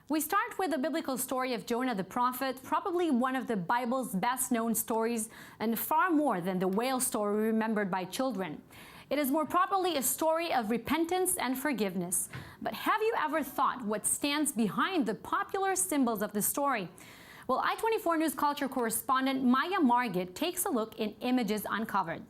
We start with the biblical story of Jonah the prophet, probably one of the Bible's best-known stories, and far more than the whale story remembered by children. It is more properly a story of repentance and forgiveness. But have you ever thought what stands behind the popular symbols of the story? Well, I-24 News culture correspondent Maya Margit takes a look in Images Uncovered.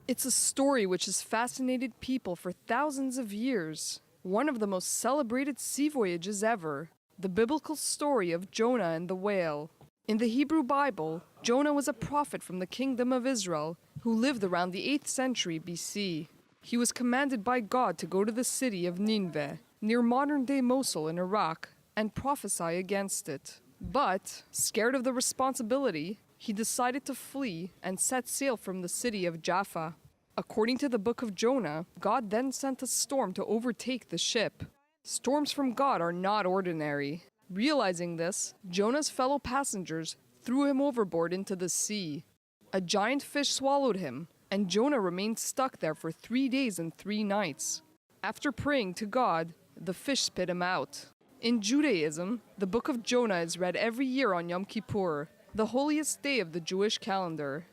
It's a story which has fascinated people for thousands of years. One of the most celebrated sea voyages ever, the biblical story of Jonah and the whale. In the Hebrew Bible, Jonah was a prophet from the kingdom of Israel who lived around the 8th century BC. He was commanded by God to go to the city of Nineveh, near modern-day Mosul in Iraq, and prophesy against it. But, scared of the responsibility, he decided to flee and set sail from the city of Jaffa. According to the book of Jonah, God then sent a storm to overtake the ship. Storms from God are not ordinary. Realizing this, Jonah's fellow passengers threw him overboard into the sea. A giant fish swallowed him, and Jonah remained stuck there for 3 days and 3 nights. After praying to God, the fish spit him out. In Judaism, the book of Jonah is read every year on Yom Kippur, the holiest day of the Jewish calendar.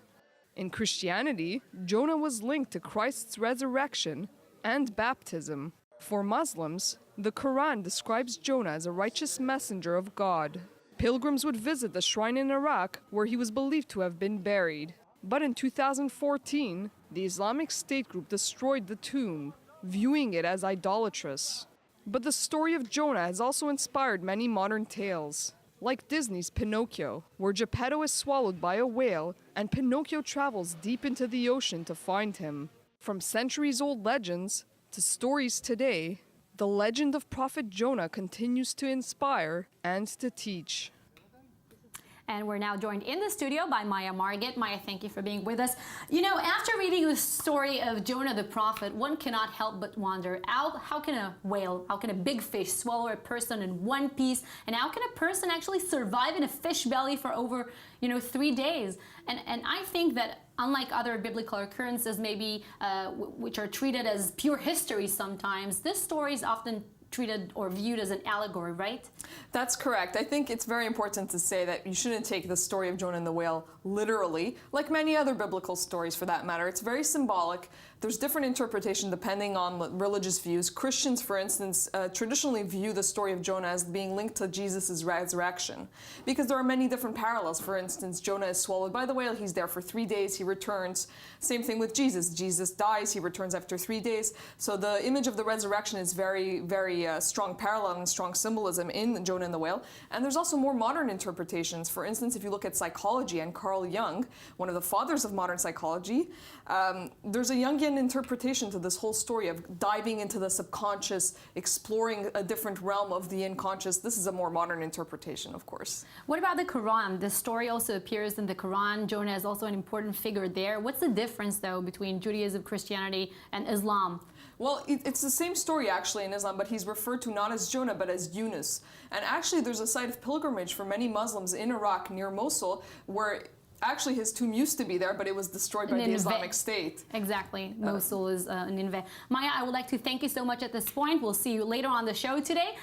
In Christianity, Jonah was linked to Christ's resurrection and baptism. For Muslims, the Quran describes Jonah as a righteous messenger of God. Pilgrims would visit the shrine in Iraq where he was believed to have been buried. But in 2014, the Islamic State group destroyed the tomb, viewing it as idolatrous. But the story of Jonah has also inspired many modern tales. Like Disney's Pinocchio, where Geppetto is swallowed by a whale and Pinocchio travels deep into the ocean to find him. From centuries-old legends to stories today, the legend of Prophet Jonah continues to inspire and to teach. And we're now joined in the studio by Maya Margit. Maya, thank you for being with us. You know, after reading the story of Jonah the prophet, one cannot help but wonder, how can a whale, how can a big fish swallow a person in one piece? And how can a person actually survive in a fish belly for over, 3 days? And I think that unlike other biblical occurrences, maybe which are treated as pure history sometimes, this story is often treated or viewed as an allegory, right? That's correct. I think it's very important to say that you shouldn't take the story of Jonah and the whale literally, like many other biblical stories for that matter. It's very symbolic. There's different interpretation depending on religious views. Christians, for instance, traditionally view the story of Jonah as being linked to Jesus' resurrection, because there are many different parallels. For instance, Jonah is swallowed by the whale. He's there for 3 days. He returns. Same thing with Jesus. Jesus dies. He returns after 3 days. So the image of the resurrection is very, very strong parallel and strong symbolism in Jonah and the whale. And there's also more modern interpretations. For instance, if you look at psychology and Carl Jung, one of the fathers of modern psychology, there's a Jungian interpretation to this whole story of diving into the subconscious, exploring a different realm of the unconscious. This is a more modern interpretation, of course. What about the Quran? The story also appears in the Quran. Jonah is also an important figure there. What's the difference, though, between Judaism, Christianity, and Islam? Well, it's the same story actually in Islam, but he's referred to not as Jonah, but as Yunus. And actually there's a site of pilgrimage for many Muslims in Iraq near Mosul where actually his tomb used to be there, but it was destroyed by the Islamic State. Exactly. Mosul is Nineveh. Maya, I would like to thank you so much at this point. We'll see you later on the show today.